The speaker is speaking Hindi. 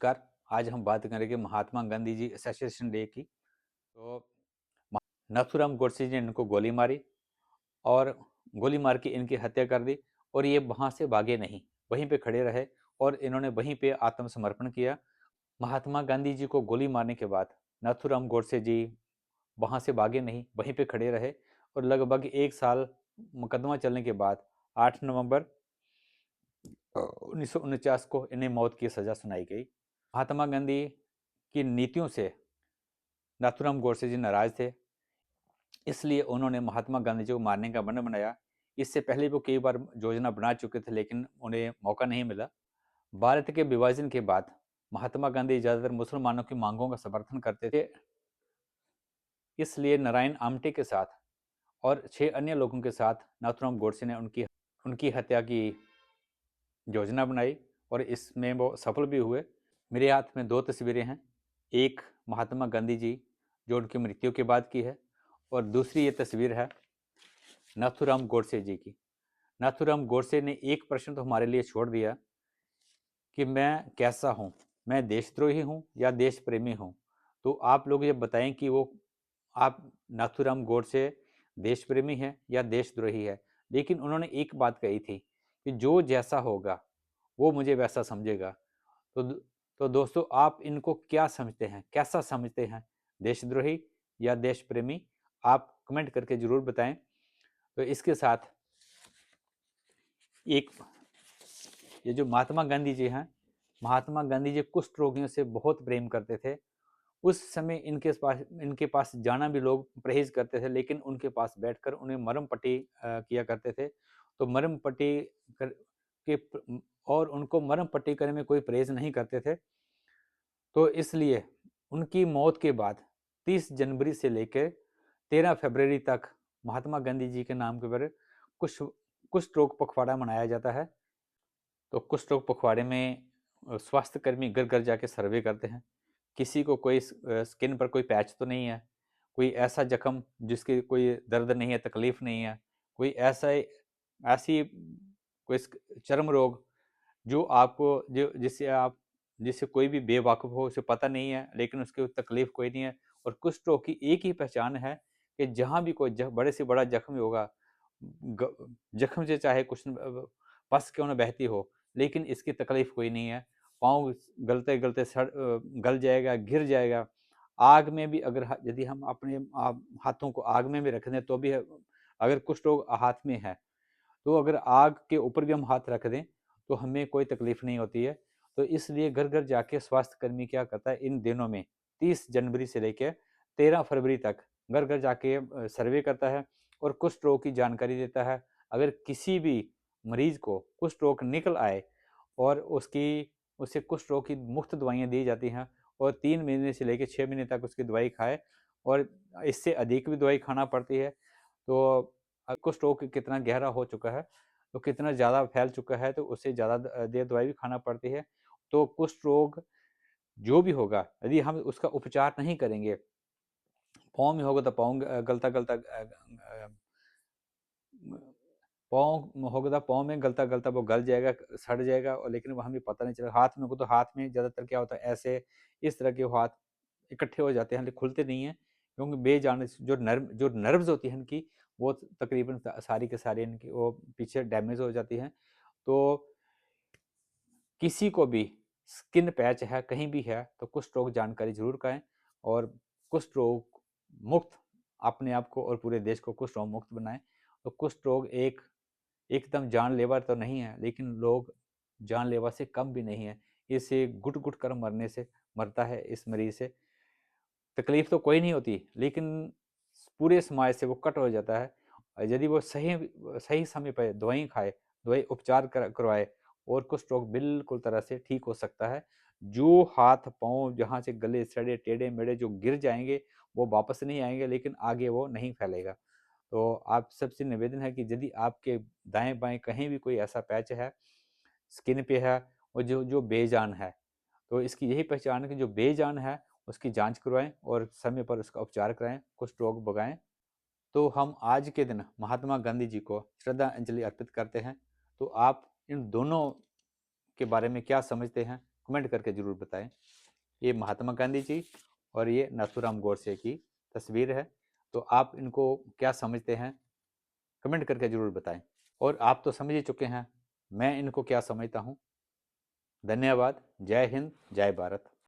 कर आज हम बात करेंगे महात्मा गांधी जी एसोसिएशन डे की। तो नाथूराम गोडसे जी ने इनको गोली मारी और गोली मार के इनकी हत्या कर दी और ये वहां से भागे नहीं, वहीं पे खड़े रहे और इन्होंने वहीं पे आत्मसमर्पण किया। महात्मा गांधी जी को गोली मारने के बाद नाथूराम गोडसे जी वहां से भागे नहीं, वहीं पे खड़े रहे और लगभग एक साल मुकदमा चलने के बाद 8 नवंबर 1949 को इन्हें मौत की सजा सुनाई गई। महात्मा गांधी की नीतियों से नाथूराम गोडसे जी नाराज थे, इसलिए उन्होंने महात्मा गांधी जी को मारने का मन बनाया। इससे पहले वो कई बार योजना बना चुके थे लेकिन उन्हें मौका नहीं मिला। भारत के विभाजन के बाद महात्मा गांधी ज्यादातर मुसलमानों की मांगों का समर्थन करते थे, इसलिए नारायण आमटे के साथ और 6 अन्य लोगों के साथ नाथूराम गोडसे ने उनकी उनकी हत्या की योजना बनाई और इसमें वो सफल भी हुए। मेरे हाथ में 2 तस्वीरें हैं, एक महात्मा गांधी जी जो उनकी मृत्यु के बाद की है और दूसरी ये तस्वीर है नाथूराम गोडसे जी की। नाथूराम गोडसे ने एक प्रश्न तो हमारे लिए छोड़ दिया कि मैं कैसा हूँ, मैं देशद्रोही हूँ या देश प्रेमी हूँ। तो आप लोग ये बताएं कि वो आप नाथूराम गोडसे देश प्रेमी है या देशद्रोही है। लेकिन उन्होंने एक बात कही थी कि जो जैसा होगा वो मुझे वैसा समझेगा। तो तो दोस्तों आप इनको क्या समझते हैं, कैसा समझते हैं, देशद्रोही या देश प्रेमी? आप कमेंट करके जरूर बताएं। तो इसके साथ एक ये जो महात्मा गांधी जी हैं, महात्मा गांधी जी कुष्ठ रोगियों से बहुत प्रेम करते थे। उस समय इनके पास जाना भी लोग परहेज करते थे, लेकिन उनके पास बैठकर उन्हें मरम पट्टी किया करते थे। तो मरम पट्टी कर के और उनको मरम पट्टी करने में कोई परहेज नहीं करते थे। तो इसलिए उनकी मौत के बाद 30 जनवरी से लेकर 13 फरवरी तक महात्मा गांधी जी के नाम के ऊपर कुछ कुष्ठ रोग पखवाड़ा मनाया जाता है। तो कुष्ठ रोग पखवाड़े में स्वास्थ्य कर्मी घर घर जाके सर्वे करते हैं, किसी को कोई स्किन पर कोई पैच तो नहीं है, कोई ऐसा जख्म जिसकी कोई दर्द नहीं है, तकलीफ नहीं है, कोई ऐसी कोई चर्म रोग जो आपको जो जिससे कोई भी बेवाकिफ हो, उसे पता नहीं है लेकिन उसकी तकलीफ कोई नहीं है। और कुष्ठ रोग की एक ही पहचान है कि जहाँ भी कोई बड़े से बड़ा जख्म होगा, जख्म से चाहे कुछ पस क्यों न बहती हो, लेकिन इसकी तकलीफ कोई नहीं है। पाँव गलते गलते गल जाएगा, गिर जाएगा। आग में भी अगर यदि हम अपने हाथों को आग में भी रख दें तो भी अगर कुष्ठ रोग हाथ में है तो अगर आग के ऊपर भी हम हाथ रख दें तो हमें कोई तकलीफ नहीं होती है। तो इसलिए घर घर जाके स्वास्थ्य कर्मी क्या करता है इन दिनों में, 30 जनवरी से लेकर 13 फरवरी तक घर घर जाके सर्वे करता है और कुष्ठ रोग की जानकारी देता है। अगर किसी भी मरीज को कुष्ठ रोग निकल आए और उसे कुष्ठ रोग की मुफ्त दवाइयाँ दी जाती हैं और 3 महीने से लेकर 6 महीने तक उसकी दवाई खाए और इससे अधिक भी दवाई खाना पड़ती है। तो कुष्ठ रोग कितना गहरा हो चुका है, तो कितना ज़्यादा फैल चुका है, तो उससे ज़्यादा देर दवाई भी खाना पड़ती है। तो कुष्ठ रोग जो भी होगा यदि हम उसका उपचार नहीं करेंगे, पाँव में होगा तो पाँव गलता गलता पाँव होगा तो पाँव में गलता गलता वो गल जाएगा, सड़ जाएगा, और लेकिन वो हमें पता नहीं चलेगा। हाथ में होगा तो हाथ में ज़्यादातर क्या होता है, ऐसे इस तरह के हाथ इकट्ठे हो जाते हैं, लेकिन खुलते नहीं हैं क्योंकि बेजान जो नर्व्स होती हैं इनकी वो तकरीबन सारी के सारी इनकी वो पीछे डैमेज हो जाती हैं। तो किसी को भी स्किन पैच है कहीं भी है तो कुष्ठ रोग जानकारी जरूर करें और कुष्ठ रोग मुक्त अपने आप को और पूरे देश को कुष्ठ रोग मुक्त बनाएं। तो कुष्ठ रोग एकदम जानलेवा तो नहीं है, लेकिन लोग जानलेवा से कम भी नहीं है। इसे घुट घुट कर मरने से मरता है इस मरीज से। तकलीफ तो कोई नहीं होती लेकिन पूरे समाज से वो कट हो जाता है। और यदि वो सही सही समय पर दवाई खाए, दवाई उपचार करवाए और कुष्ठ रोग बिल्कुल तरह से ठीक हो सकता है। जो हाथ पाँव जहाँ से गले सड़े टेढ़े मेढ़े जो गिर जाएंगे वो वापस नहीं आएंगे, लेकिन आगे वो नहीं फैलेगा। तो आप सबसे निवेदन है कि यदि आपके दाएं बाएं कहीं भी कोई ऐसा पैच है, स्किन पे है और जो जो बेजान है, तो इसकी यही पहचान है कि जो बेजान है उसकी जांच करवाएं और समय पर उसका उपचार कराएं, कुष्ठ रोग भगाएं। तो हम आज के दिन महात्मा गांधी जी को श्रद्धांजलि अर्पित करते हैं। तो आप इन दोनों के बारे में क्या समझते हैं, कमेंट करके ज़रूर बताएं। ये महात्मा गांधी जी और ये नाथूराम गोडसे की तस्वीर है, तो आप इनको क्या समझते हैं कमेंट करके ज़रूर बताएं। और आप तो समझ ही चुके हैं मैं इनको क्या समझता हूँ। धन्यवाद। जय हिंद, जय भारत।